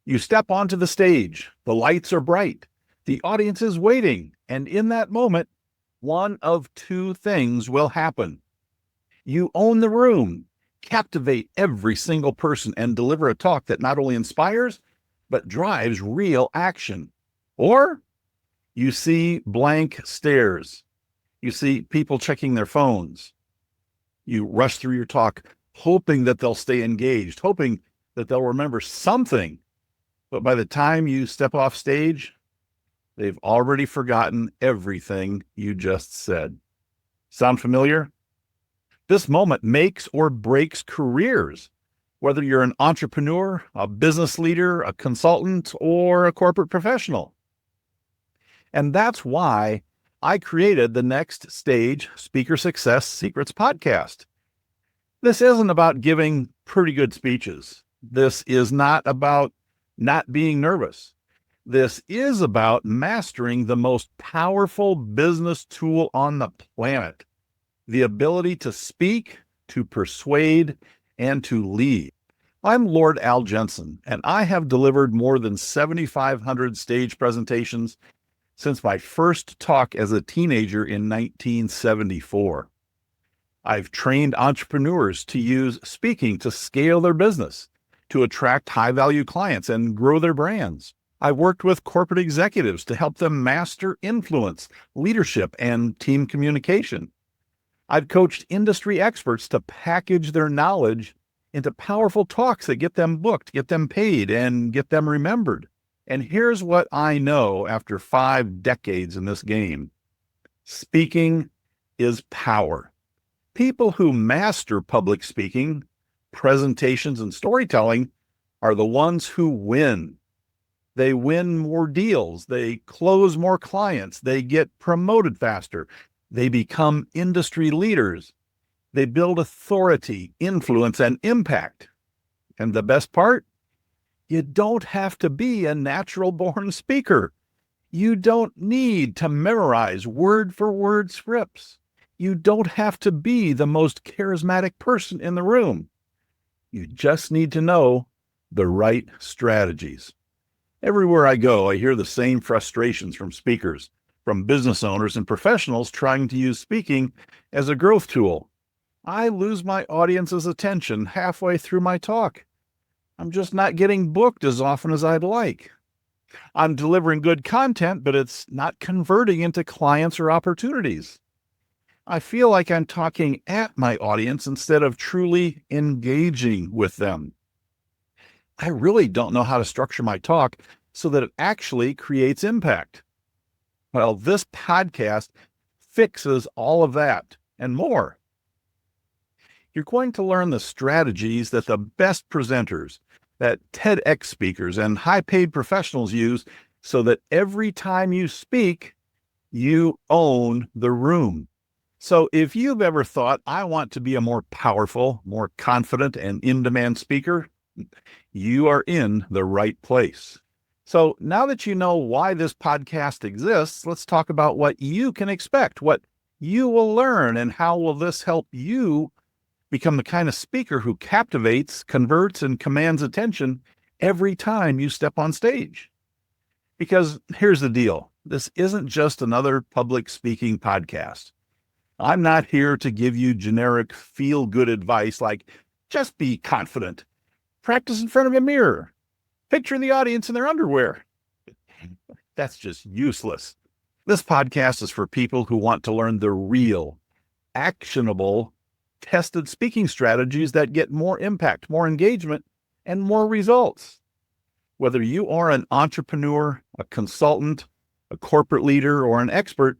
You step onto the stage, the lights are bright, the audience is waiting, and in that moment, one of two things will happen. You own the room, captivate every single person, and deliver a talk that not only inspires, but drives real action. Or you see blank stares. You see people checking their phones. You rush through your talk, hoping that they'll stay engaged, hoping that they'll remember something. But by the time you step off stage, they've already forgotten everything you just said. Sound familiar? This moment makes or breaks careers, whether you're an entrepreneur, a business leader, a consultant, or a corporate professional. And that's why I created the Next Stage Speaker Success Secrets podcast. This isn't about giving pretty good speeches. This is not about not being nervous. This is about mastering the most powerful business tool on the planet, the ability to speak, to persuade, and to lead. I'm Lord Al Jensen, and I have delivered more than 7,500 stage presentations since my first talk as a teenager in 1974. I've trained entrepreneurs to use speaking to scale their business, to attract high-value clients and grow their brands. I've worked with corporate executives to help them master influence, leadership, and team communication. I've coached industry experts to package their knowledge into powerful talks that get them booked, get them paid, and get them remembered. And here's what I know after 5 decades in this game. Speaking is power. People who master public speaking, presentations, and storytelling are the ones who win. They win more deals. They close more clients. They get promoted faster. They become industry leaders. They build authority, influence, and impact. And the best part? You don't have to be a natural-born speaker. You don't need to memorize word-for-word scripts. You don't have to be the most charismatic person in the room. You just need to know the right strategies. Everywhere I go, I hear the same frustrations from speakers, from business owners and professionals trying to use speaking as a growth tool. I lose my audience's attention halfway through my talk. I'm just not getting booked as often as I'd like. I'm delivering good content, but it's not converting into clients or opportunities. I feel like I'm talking at my audience instead of truly engaging with them. I really don't know how to structure my talk so that it actually creates impact. Well, this podcast fixes all of that and more. You're going to learn the strategies that the best presenters, that TEDx speakers, and high-paid professionals use so that every time you speak, you own the room. So if you've ever thought, I want to be a more powerful, more confident, and in-demand speaker, you are in the right place. So now that you know why this podcast exists, let's talk about what you can expect, what you will learn, and how will this help you become the kind of speaker who captivates, converts, and commands attention every time you step on stage. Because here's the deal. This isn't just another public speaking podcast. I'm not here to give you generic feel-good advice like, just be confident, practice in front of a mirror, picture the audience in their underwear. That's just useless. This podcast is for people who want to learn the real, actionable, tested speaking strategies that get more impact, more engagement, and more results. Whether you are an entrepreneur, a consultant, a corporate leader, or an expert,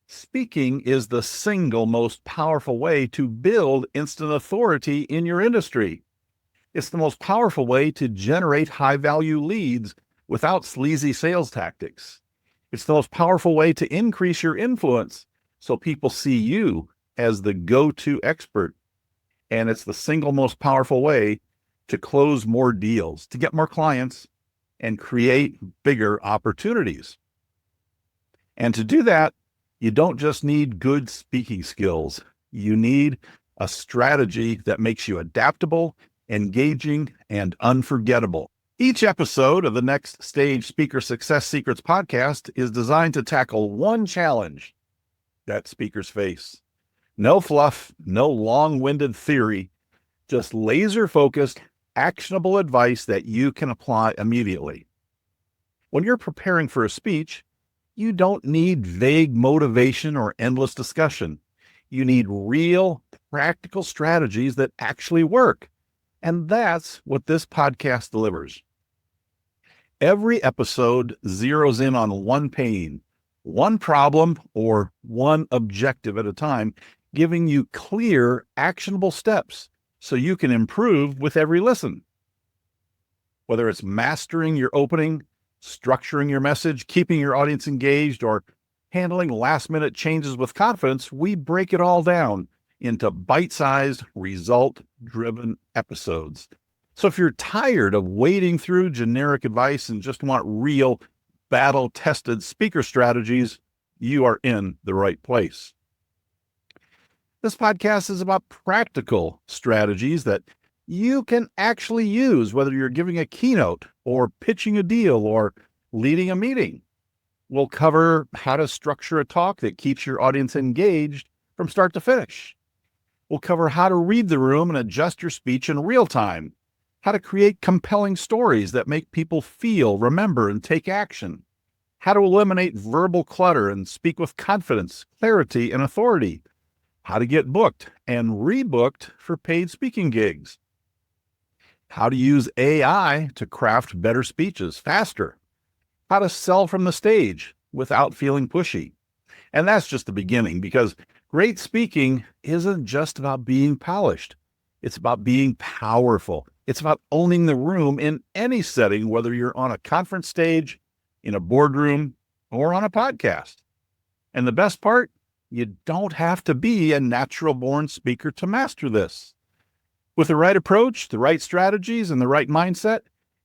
speaking is the single most powerful way to build instant authority in your industry. It's the most powerful way to generate high-value leads without sleazy sales tactics. It's the most powerful way to increase your influence so people see you as the go-to expert. And it's the single most powerful way to close more deals, to get more clients, and create bigger opportunities. And to do that, you don't just need good speaking skills. You need a strategy that makes you adaptable, engaging, and unforgettable. Each episode of the Next Stage Speaker Success Secrets podcast is designed to tackle one challenge that speakers face. No fluff, no long-winded theory, just laser-focused, actionable advice that you can apply immediately. When you're preparing for a speech, you don't need vague motivation or endless discussion. You need real, practical strategies that actually work. And that's what this podcast delivers. Every episode zeroes in on one pain, one problem, or one objective at a time, giving you clear, actionable steps so you can improve with every listen. Whether it's mastering your opening, structuring your message, keeping your audience engaged, or handling last-minute changes with confidence, we break it all down into bite-sized, result-driven episodes. So if you're tired of wading through generic advice and just want real, battle-tested speaker strategies, you are in the right place. This podcast is about practical strategies that you can actually use, whether you're giving a keynote or pitching a deal or leading a meeting. We'll cover how to structure a talk that keeps your audience engaged from start to finish. We'll cover how to read the room and adjust your speech in real time, how to create compelling stories that make people feel, remember, and take action, how to eliminate verbal clutter and speak with confidence, clarity, and authority, how to get booked and rebooked for paid speaking gigs, how to use AI to craft better speeches faster, how to sell from the stage without feeling pushy. And that's just the beginning, because great speaking isn't just about being polished. It's about being powerful. It's about owning the room in any setting, whether you're on a conference stage, in a boardroom, or on a podcast. And the best part, you don't have to be a natural-born speaker to master this. With the right approach, the right strategies, and the right mindset,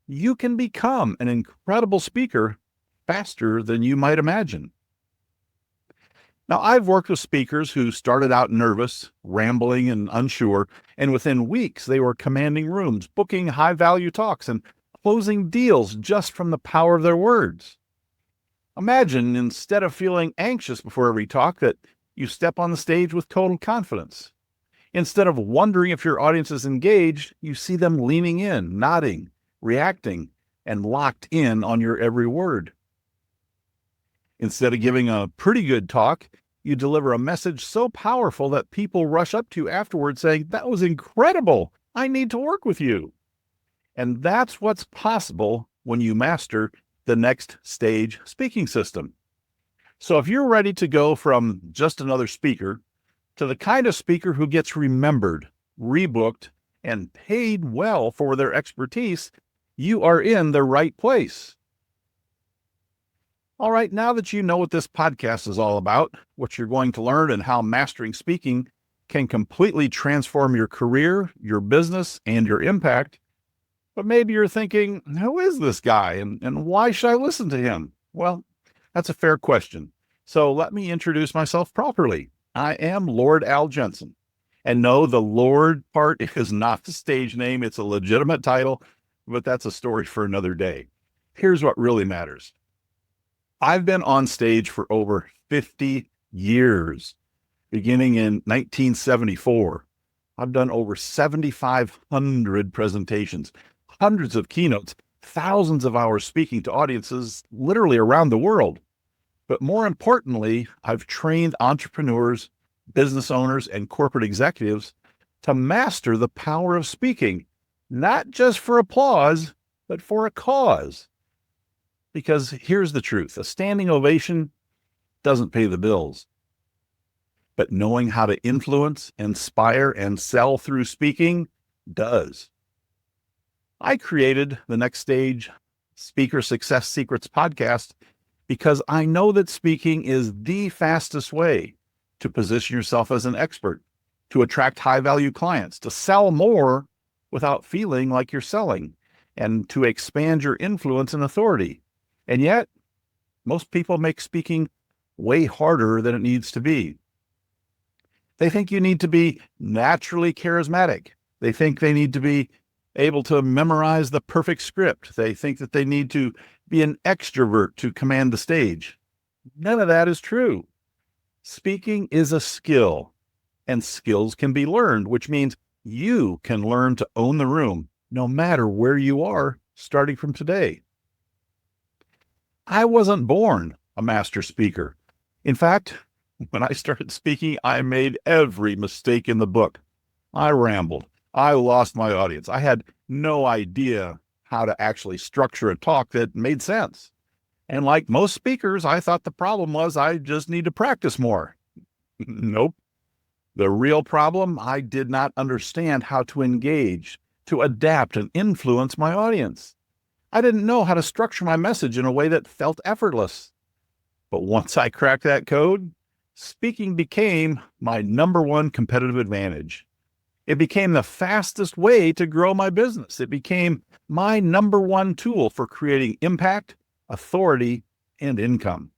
you can become an incredible speaker faster than you might imagine. Now, I've worked with speakers who started out nervous, rambling, and unsure, and within weeks they were commanding rooms, booking high-value talks, and closing deals just from the power of their words. Imagine, instead of feeling anxious before every talk, that you step on the stage with total confidence. Instead of wondering if your audience is engaged, you see them leaning in, nodding, reacting, and locked in on your every word. Instead of giving a pretty good talk, you deliver a message so powerful that people rush up to you afterwards saying, "That was incredible. I need to work with you." And that's what's possible when you master the Next Stage speaking system. So if you're ready to go from just another speaker to the kind of speaker who gets remembered, rebooked, and paid well for their expertise, you are in the right place. All right, now that you know what this podcast is all about, what you're going to learn, and how mastering speaking can completely transform your career, your business, and your impact, but maybe you're thinking, who is this guy and why should I listen to him? Well, that's a fair question. So let me introduce myself properly. I am Lord Al Jensen. And no, the Lord part is not the stage name. It's a legitimate title, but that's a story for another day. Here's what really matters. I've been on stage for over 50 years, beginning in 1974. I've done over 7,500 presentations, hundreds of keynotes, thousands of hours speaking to audiences literally around the world. But more importantly, I've trained entrepreneurs, business owners, and corporate executives to master the power of speaking, not just for applause, but for a cause. Because here's the truth, a standing ovation doesn't pay the bills. But knowing how to influence, inspire, and sell through speaking does. I created the Next Stage Speaker Success Secrets podcast because I know that speaking is the fastest way to position yourself as an expert, to attract high-value clients, to sell more without feeling like you're selling, and to expand your influence and authority. And yet, most people make speaking way harder than it needs to be. They think you need to be naturally charismatic. They think they need to be able to memorize the perfect script. They think that they need to be an extrovert to command the stage. None of that is true. Speaking is a skill, and skills can be learned, which means you can learn to own the room no matter where you are starting from today. I wasn't born a master speaker. In fact, when I started speaking, I made every mistake in the book. I rambled. I lost my audience. I had no idea how to actually structure a talk that made sense. And like most speakers, I thought the problem was I just need to practice more. Nope. The real problem, I did not understand how to engage, to adapt and influence my audience. I didn't know how to structure my message in a way that felt effortless. But once I cracked that code, speaking became my number one competitive advantage. It became the fastest way to grow my business. It became my number one tool for creating impact, authority, and income.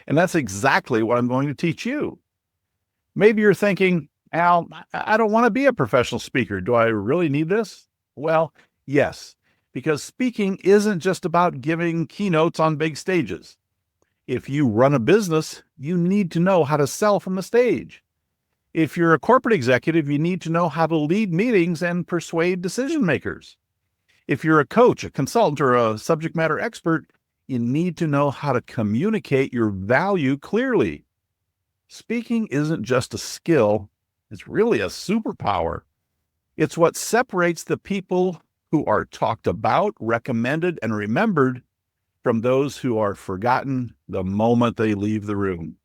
And that's exactly what I'm going to teach you. Maybe you're thinking, Al, I don't want to be a professional speaker. Do I really need this? Well, yes, because speaking isn't just about giving keynotes on big stages. If you run a business, you need to know how to sell from the stage. If you're a corporate executive, you need to know how to lead meetings and persuade decision makers. If you're a coach, a consultant, or a subject matter expert, you need to know how to communicate your value clearly. Speaking isn't just a skill, it's really a superpower. It's what separates the people who are talked about, recommended, and remembered from those who are forgotten the moment they leave the room.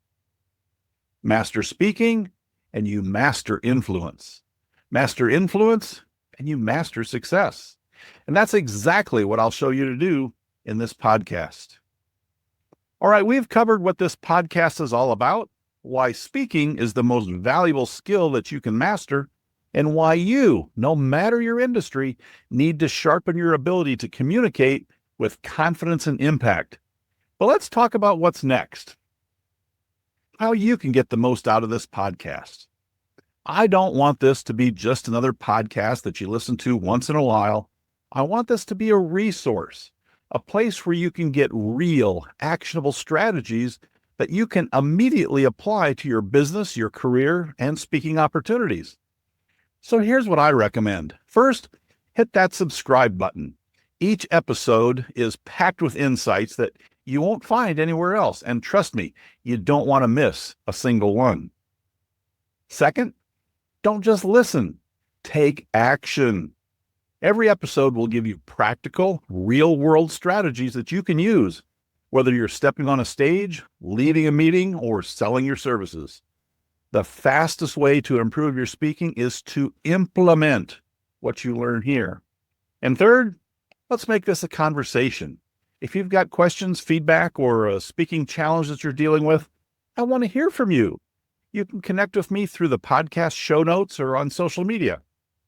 Master speaking, and you master influence. Master influence, and you master success. And that's exactly what I'll show you to do in this podcast. All right, we've covered what this podcast is all about, why speaking is the most valuable skill that you can master, and why you, no matter your industry, need to sharpen your ability to communicate with confidence and impact. But let's talk about what's next. How you can get the most out of this podcast. I don't want this to be just another podcast that you listen to once in a while. I want this to be a resource, a place where you can get real, actionable strategies that you can immediately apply to your business, your career, and speaking opportunities. So here's what I recommend. First, hit that subscribe button. Each episode is packed with insights that you won't find anywhere else. And trust me, you don't want to miss a single one. Second, don't just listen. Take action. Every episode will give you practical, real-world strategies that you can use, whether you're stepping on a stage, leading a meeting, or selling your services. The fastest way to improve your speaking is to implement what you learn here. And third, let's make this a conversation. If you've got questions, feedback, or a speaking challenge that you're dealing with, I want to hear from you. You can connect with me through the podcast show notes or on social media.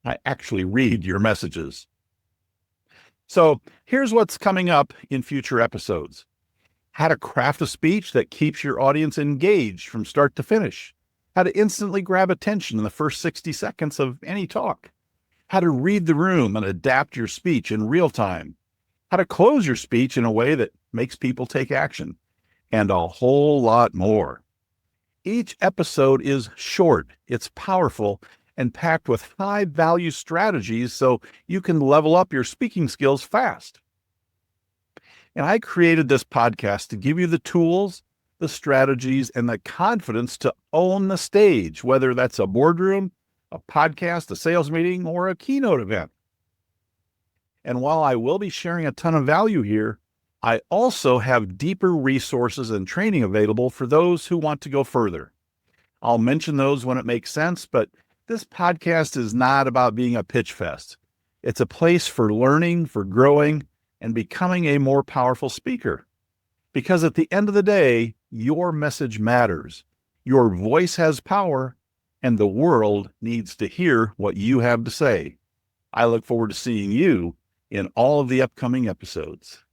I actually read your messages. So here's what's coming up in future episodes. How to craft a speech that keeps your audience engaged from start to finish. How to instantly grab attention in the first 60 seconds of any talk. How to read the room and adapt your speech in real time. How to close your speech in a way that makes people take action. And a whole lot more. Each episode is short, it's powerful, and packed with high-value strategies so you can level up your speaking skills fast. And I created this podcast to give you the tools, the strategies, and the confidence to own the stage, whether that's a boardroom, a podcast, a sales meeting, or a keynote event. And while I will be sharing a ton of value here, I also have deeper resources and training available for those who want to go further. I'll mention those when it makes sense, but this podcast is not about being a pitch fest. It's a place for learning, for growing, and becoming a more powerful speaker. Because at the end of the day, your message matters. Your voice has power, and the world needs to hear what you have to say. I look forward to seeing you in all of the upcoming episodes.